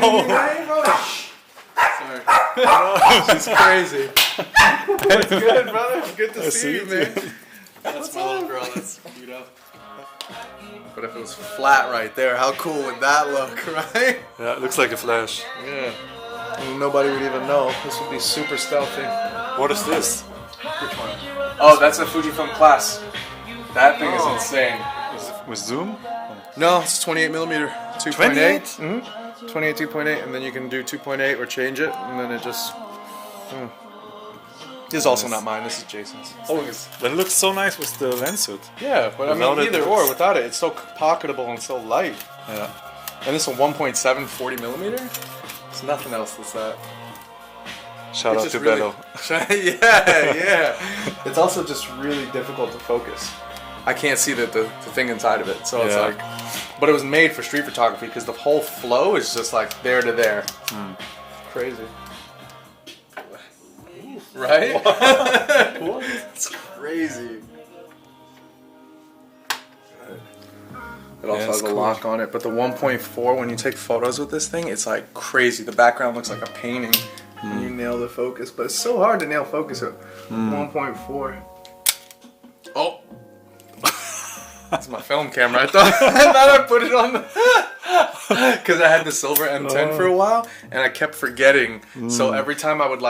Sorry. She's crazy. What's good, brother? Good to see you, man. That's my little girl. That's cute up. But if it was flat right there, how cool would that look, right? Yeah, it looks like a flash. Yeah. And nobody would even know. This would be super stealthy. What is this? Which one? Oh, that's a Fujifilm Class. That thing is insane. With zoom? No, it's 28mm, 2.8. 28? Mm-hmm. 28, 2.8, and then you can do 2.8 or change it, and then it just. This is also not mine. This is Jason's. Oh, that looks so nice with the lens hood. Yeah, but Without I mean, it, either or, without it, it's so pocketable and so light. Yeah. And this is a 1.7 40mm. There's nothing else that's that. Shout out to really, Bello. yeah. It's also just really difficult to focus. I can't see the thing inside of it, so it's like. But it was made for street photography because the whole flow is just like there to there. Crazy. Right? What? It's crazy. It also has a lock on it, but the 1.4, when you take photos with this thing, it's like crazy. The background looks like a painting when you nail the focus, but it's so hard to nail focus at 1.4. Oh! That's my film camera. I thought I put it on because I had the silver M10 for a while, and I kept forgetting. So every time I would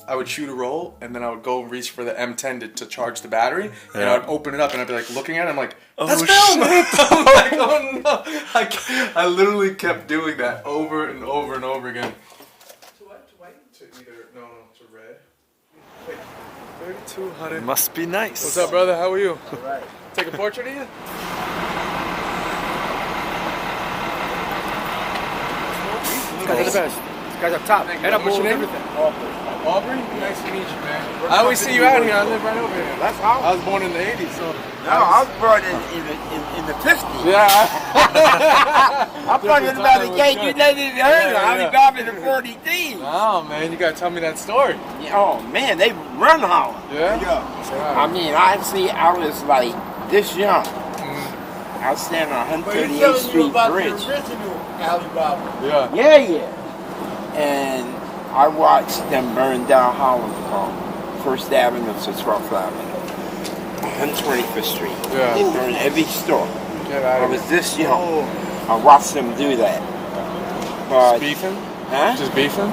I would shoot a roll, and then I would go and reach for the M10 to charge the battery, and I would open it up, and I'd be like looking at it, I'm like, that's film! I'm like, oh no! I literally kept doing that over and over and over again. To what? To white? To either, no, to red. Wait, 3200. Must be nice. What's up, brother? How are you? All right. Take a portrait of you? These guys are the best. These guys are top. Head up, what's your name? Everything. Aubrey? Nice to meet you, man. I always see you out here. I live right over here. That's how. I was born in the 80s, so. No, I was born in the 50s. Yeah. I'm talking about the gate you never even heard of. I was born in the 40s. Oh, man, you gotta tell me that story. Oh, man, they run Holland. Yeah? I mean, I was like this young. I was standing on 138th Street Bridge. Yeah. And I watched them burn down Holland from 1st Avenue to 12th Avenue. 125th Street. Yeah. They burned every store. Get out I of was here. this young. I watched them do that. But, Just beefing? huh? Just beefing?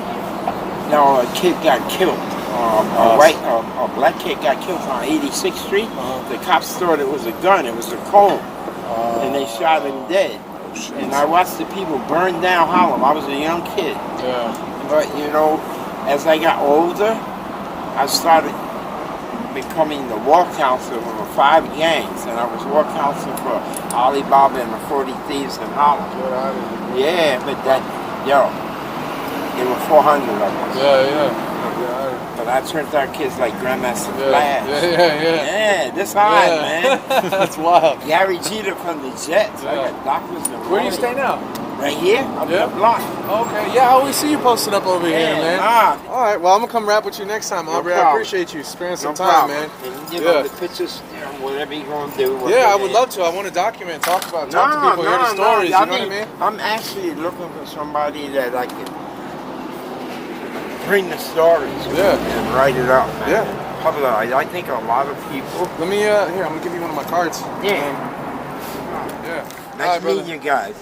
No, a kid got killed. A black kid got killed on 86th Street. The cops thought it was a gun. It was a cone. And they shot him dead. And I watched the people burn down Harlem. I was a young kid. Yeah. But, you know, as I got older, I started becoming the war counselor for 5 gangs. And I was war counselor for Alibaba and the 40 Thieves in Harlem. Yeah, but there were 400 of us. Yeah. But I turned out kids like Grandmaster Flash. Yeah. Yeah, this high, man. That's wild. Gary Jeter from the Jets. I got doctors in Where do you stay now? Right here? Up the block. Okay. Yeah, I always see you posted up over here, man. All right. Well, I'm gonna come rap with you next time, Aubrey. I appreciate you sparing some time, man. And, you know, the pictures, whatever you're gonna do. Yeah, I would love to. I want to document, talk to people, hear the stories. You know what I mean? I'm actually looking for somebody that I can bring the stories and write it up, man. Yeah. Publicize. I think a lot of people. Let me here. I'm gonna give you one of my cards. Yeah. Nice meeting you guys.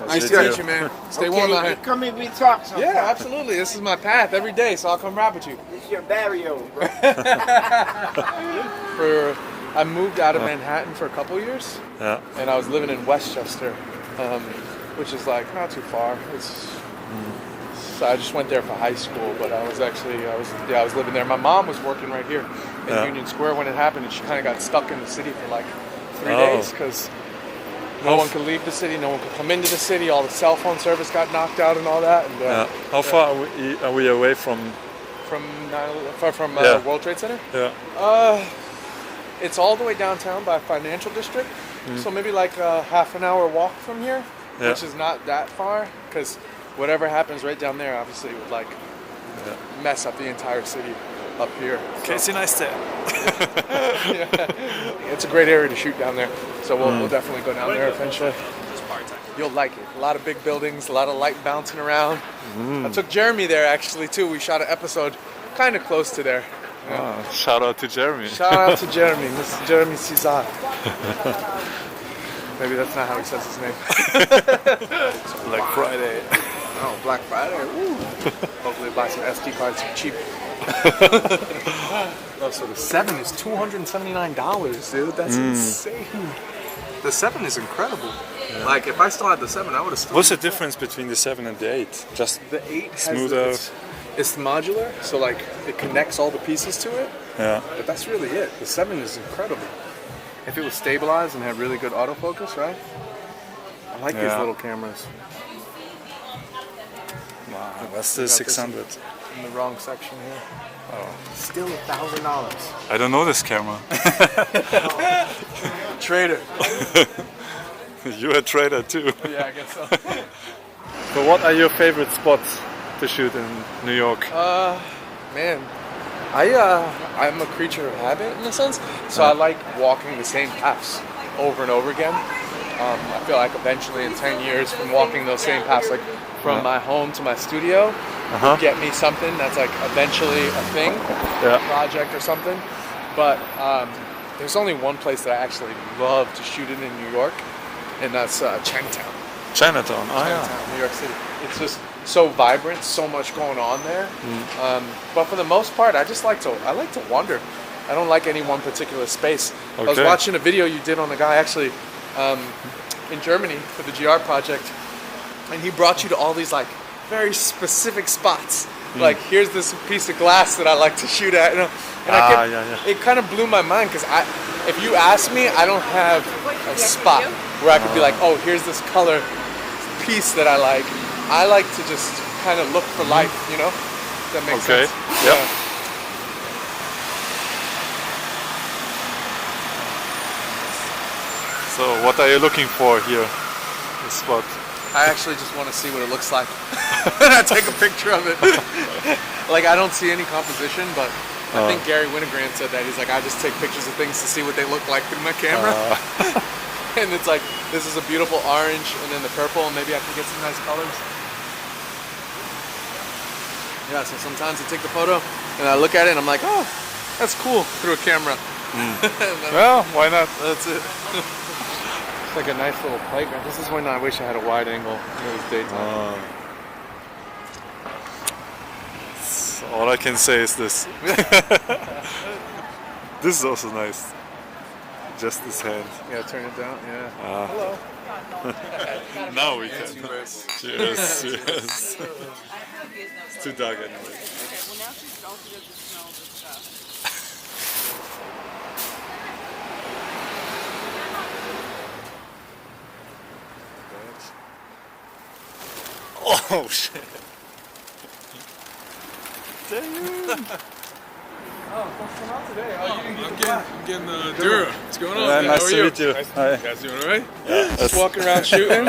Nice to meet you, man. Stay warm out here. Come and we talk sometime. Yeah, absolutely. This is my path every day, so I'll come rap with you. This is your barrio, bro. I moved out of Manhattan for a couple years. Yeah. And I was living in Westchester, which is like not too far. So I just went there for high school, but I was living there. My mom was working right here in Union Square when it happened, and she kind of got stuck in the city for like 3 days because no one could leave the city, no one could come into the city. All the cell phone service got knocked out and all that. And, How far are we away from World Trade Center? Yeah. It's all the way downtown by Financial District, so maybe like a half an hour walk from here, which is not that far because whatever happens right down there obviously would like mess up the entire city up here. Casey Neistat. It's a great area to shoot down there, so we'll definitely go down there eventually. You'll like it. A lot of big buildings, a lot of light bouncing around. I took Jeremy there actually too. We shot an episode kind of close to there. Oh, shout out to Jeremy. Shout out to Jeremy, Mr. Jeremy Cesar. Maybe that's not how he says his name. Black Friday. Oh, Black Friday. Ooh. Hopefully buy some SD cards cheap. Oh, so the 7 is $279, dude. That's insane. The 7 is incredible. Yeah. Like if I still had the 7, I would have still. What's the difference between the 7 and the 8? Just the 8 smoother. It's modular, so like it connects all the pieces to it. Yeah. But that's really it. The 7 is incredible. If it was stabilized and had really good autofocus, right? I like these little cameras. Wow, that's the 600. In the wrong section here. Oh, still $1,000. I don't know this camera. Trader. You're a trader too. Yeah, I guess so. So what are your favorite spots to shoot in New York? Man, I'm a creature of habit in a sense, so I like walking the same paths over and over again. I feel like eventually in 10 years from walking those same paths, like from my home to my studio, will get me something that's like eventually a thing, a project or something. But there's only one place that I actually love to shoot in New York, and that's Chinatown. Chinatown, New York City. It's just so vibrant, so much going on there. But for the most part, I like to wander. I don't like any one particular space. I was watching a video you did on a guy actually in Germany for the GR project, and he brought you to all these like very specific spots. Like here's this piece of glass that I like to shoot at, and it kind of blew my mind because if you ask me, I don't have a spot where I could be like, oh, here's this color piece that I like. I like to just kind of look for life, you know? If that makes sense. Yeah. So what are you looking for here? This spot? I actually just want to see what it looks like. And I take a picture of it. Like I don't see any composition, but I think Gary Winogrand said that. He's like, I just take pictures of things to see what they look like through my camera. And it's like, this is a beautiful orange and then the purple, and maybe I can get some nice colors. Yeah, so sometimes I take the photo and I look at it and I'm like, oh, that's cool through a camera. Well, why not? That's it. It's like a nice little playground. This is when I wish I had a wide angle. It was daytime. So all I can say is this. This is also nice. Just this hand. Yeah, turn it down. Yeah. Hello. Now we can. Cheers. Cheers. It's too dark anyway. Well, now she's also doesn't smell the stuff. Oh shit. Damn. Oh, what's going on today? I'm getting Dura. What's going on? Nice How are to you? meet you. Hi. You guys doing all right? Yeah, Just walking around shooting.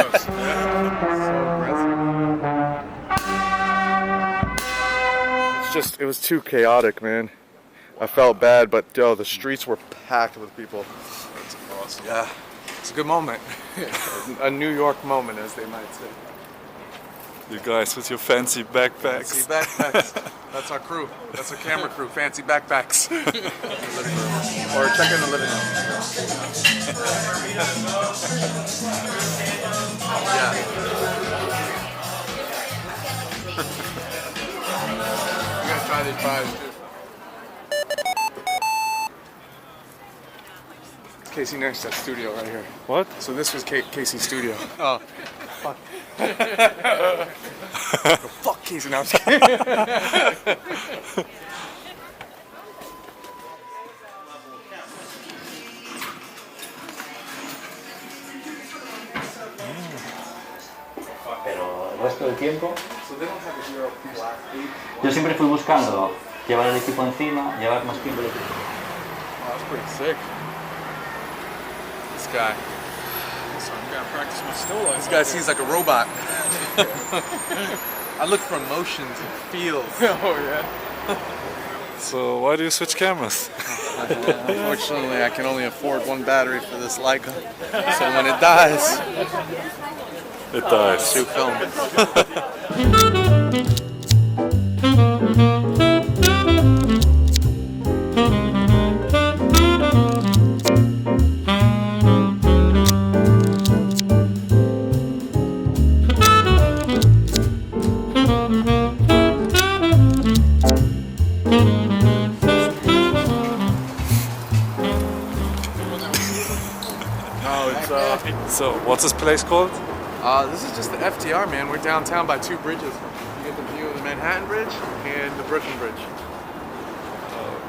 It was too chaotic, man. I felt bad, but yo, the streets were packed with people. That's awesome. Yeah, it's a good moment. A New York moment, as they might say. You guys with your fancy backpacks. Fancy backpacks. That's our crew. That's our camera crew. Fancy backpacks. Or check in the living room. Yeah. I'm gonna try these fries too. Casey next to that studio right here. What? So this was Casey's studio. Oh, fuck. Fuck Casey, now I'm just kidding. Pero el resto del tiempo, So they don't have a zero black beat. yo siempre fui buscando llevar el equipo encima, llevar más tiempo el equipo. Wow, that's pretty sick. This guy. So I'm gonna practice my still life. This guy seems like a robot. I look for emotions and feels. Oh yeah. So why do you switch cameras? Unfortunately, I can only afford one battery for this Leica. So when it dies, It does. Shoot film. So, what's this place called? This is just the FDR, man. We're downtown by 2 bridges. You get the view of the Manhattan Bridge and the Brooklyn Bridge. Oh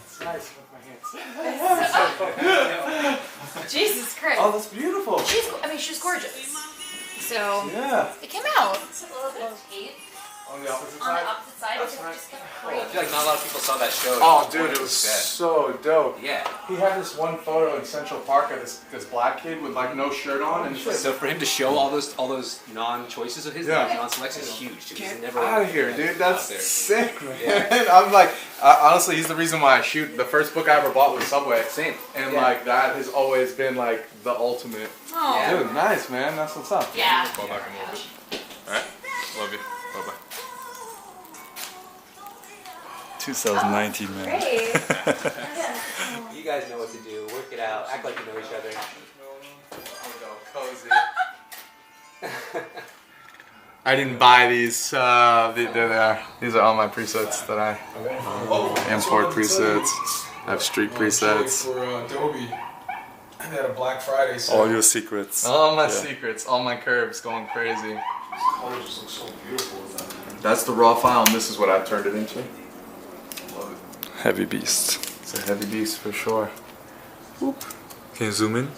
It's nice with my hands. Jesus Christ. Oh, that's beautiful. She's gorgeous. So Yeah. it came out. Kate. On the opposite On side? the opposite side. That's It's nice. just like I great. feel like not a lot of people saw that show. Oh, dude, it was so dope. Yeah. He had this one photo in Central Park of this black kid with like no shirt on and shit. So for him to show all those non-choices of his, Yeah. non-selections, is huge. Dude. He's Get never out of here, dude. That's out there. sick, man. Yeah. I'm like, honestly, he's the reason why I shoot. The first book I ever bought was Subway. Same. And Yeah. like that has always been like the ultimate. Oh. Yeah. Dude, nice, man. That's what's up. Yeah. Fall back a little bit. Alright? Love you. Bye bye. 2019, man. Great. You guys know what to do. Work it out. Act like you know each other. Cozy. I didn't buy these. They're there. These are all my presets that I import presets. I have street presets. For Adobe. They had a Black Friday sale. All your secrets. All my secrets, all my curves going crazy. colors just look so beautiful with that. That's the raw file, and this is what I've turned it into. Love it. Heavy beast. It's a heavy beast for sure. Can you zoom in?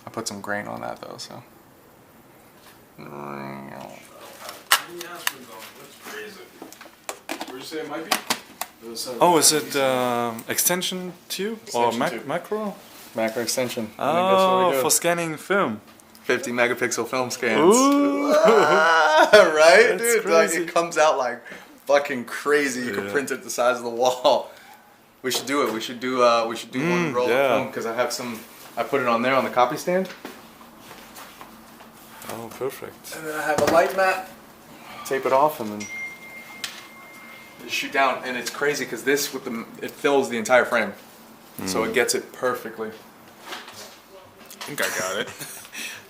I put some grain on that though, so. Where'd you say it might be? Oh, is it extension tube or Extension tube. macro? Macro extension. Oh, for scanning film. 50 megapixel film scans. Ooh. Right, That's dude? Like crazy. it comes out like fucking crazy. You can Yeah. print it the size of the wall. We should do it. We should do one roll of yeah. film because I have some. I put it on there on the copy stand, Oh, perfect. and then I have a light mat. Tape it off and then just shoot down. And it's crazy because this with the it fills the entire frame, so it gets it perfectly. I think I got it.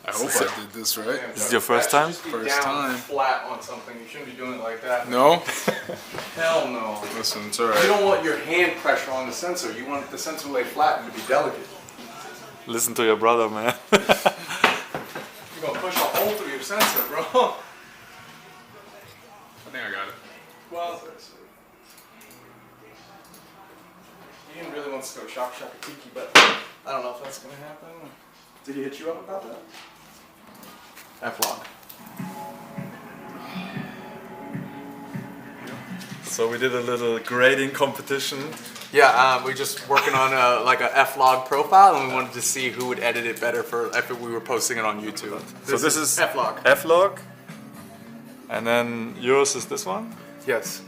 I hope I did this right. Is it your first time? First time. Flat on something. You shouldn't be doing it like that. No? Hell no. Listen, it's You alright. don't want your hand pressure on the sensor. You want the sensor lay flat and to be delicate. Listen to your brother, man. You're gonna push a hole through your sensor, bro. I think I got it. Well, Ian really wants to go Shaka Shaka Tiki, but I don't know if that's gonna happen. Did he hit you up about that? F-lock. So we did a little grading competition. Yeah, we're just working on like a F-log profile, and we wanted to see who would edit it better for if we were posting it on YouTube. So this is F-log. F-log. And then yours is this one? Yes.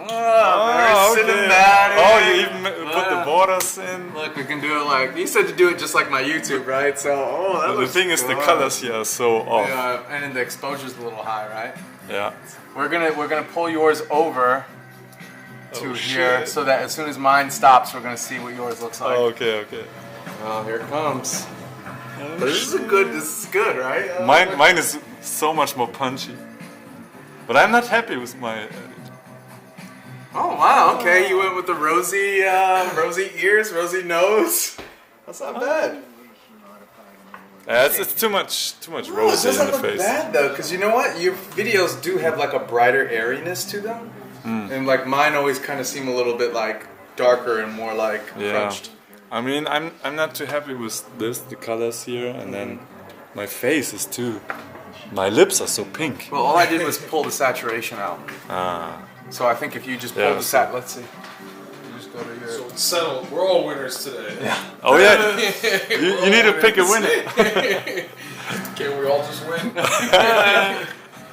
Oh, very okay. cinematic. Oh, you even put the borders in. Look, we can do it like you said to do it just like my YouTube, right? So, that But the looks thing is, the good. colors here are so off. Yeah, and then the exposure's a little high, right? Yeah. We're gonna pull yours over to Oh, here, shit. so that as soon as mine stops, we're gonna see what yours looks like. Oh, okay, okay. Oh, here it comes. But this is good, right? Mine is so much more punchy. But I'm not happy with my. Oh wow, okay, you went with the rosy, rosy ears, rosy nose. That's not bad. It's too much No, it rosy in doesn't the look face. bad though, because you know what? Your videos do have like a brighter airiness to them, and like mine always kind of seem a little bit like darker and more like Yeah. crunched. I mean, I'm not too happy with this, the colors here, and then my face is too. My lips are so pink. Well, all I did was pull the saturation out. Ah. So I think if you just pull Yeah, the so- let's see. You just go to your. So it's settled. We're all winners today. Yeah. Oh yeah, you need to pick a winner. Can we all just win?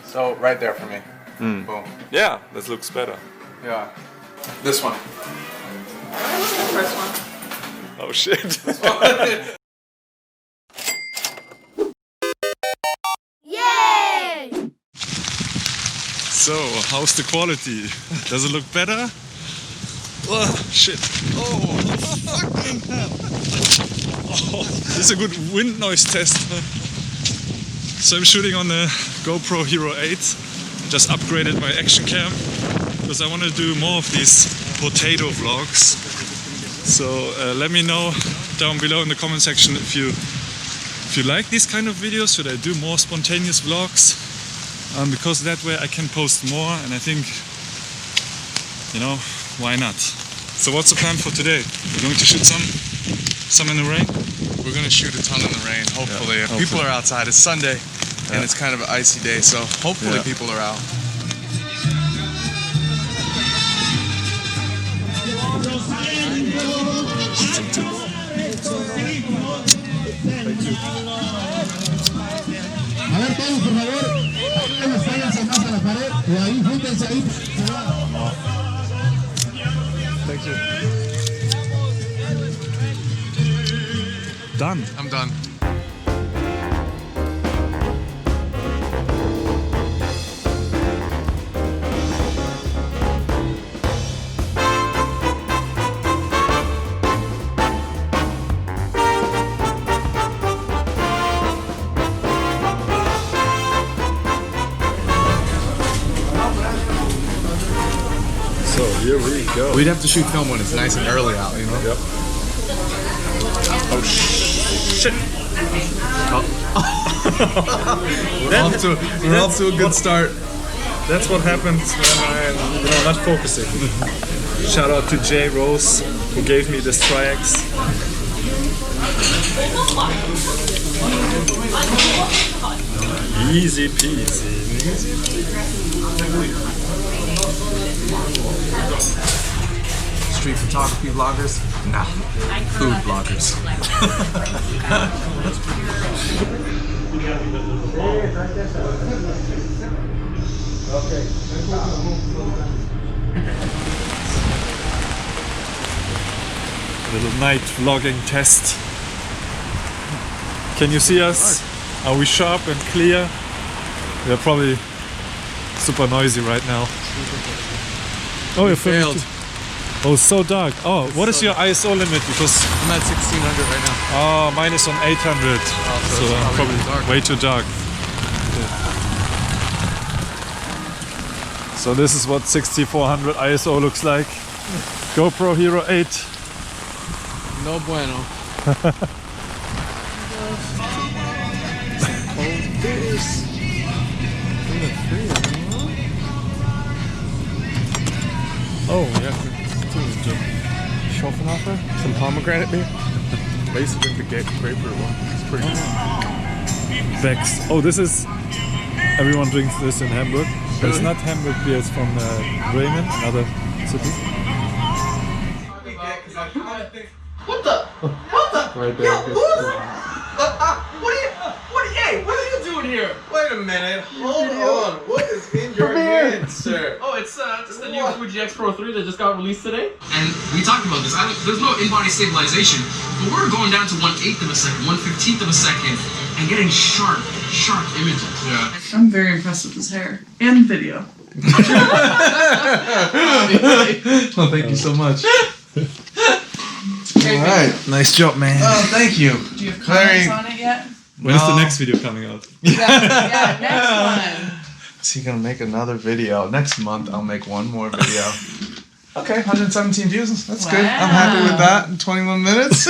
So right there for me. Boom. Yeah, this looks better. Yeah. This one. Oh shit. Yay! So, how's the quality? Does it look better? Oh, shit. Oh, fucking hell. Oh, this is a good wind noise test. So I'm shooting on the GoPro Hero 8. Just upgraded my action cam because I want to do more of these potato vlogs. So let me know down below in the comment section if you like these kind of videos. Should I do more spontaneous vlogs? Because that way I can post more, and I think, you know, why not? So what's the plan for today? We're going to shoot some in the rain? We're gonna shoot a ton in the rain, hopefully. Yeah, People are outside. It's Sunday, and it's kind of an icy day, so hopefully people are out. A ver todos, por favor, váyanse más a la pared, o ahí, júntense ahí. Thank you. Done. I'm done. So here we go. We'd have to shoot film when it's nice and early out, you know? Yep. Oh shit! We're off to a good start. That's what happens when I'm not focusing. Shout out to Jay Rose who gave me this Tri-X. Easy peasy. Street photography vloggers? Nah. Food vloggers. Little night vlogging test. Can you see us? Are we sharp and clear? We are probably super noisy right now. Oh, you failed. Oh, it's so dark. Oh, what is your ISO limit? Because I'm at 1600 right now. oh, mine is on 800. So I'm probably way too dark. So this is what 6400 ISO looks like. GoPro Hero 8. No bueno. Oh, yeah. Schoffenhofer? Some pomegranate beer? Basically the grapefruit one. It's pretty good. Becks. Oh, this is... Everyone drinks this in Hamburg. But it's not Hamburg beer, it's from Bremen, another city. What the? Right there. What are you doing here? Wait a minute. Hold on. What is in your hand, sir? Oh, it's just the new Fuji X Pro 3 that just got released today. And we talked about this. There's no in-body stabilization, but we're going down to 1/8 of a second, 1/15 of a second, and getting sharp images. Yeah. I'm very impressed with his hair and video. Well, thank you so much. All right, nice job, man. Oh, thank you. Do you have comments on it yet? When is the next video coming out? Yeah, next one. Is he gonna make another video? Next month, I'll make one more video. Okay, 117 views. That's good. I'm happy with that in 21 minutes.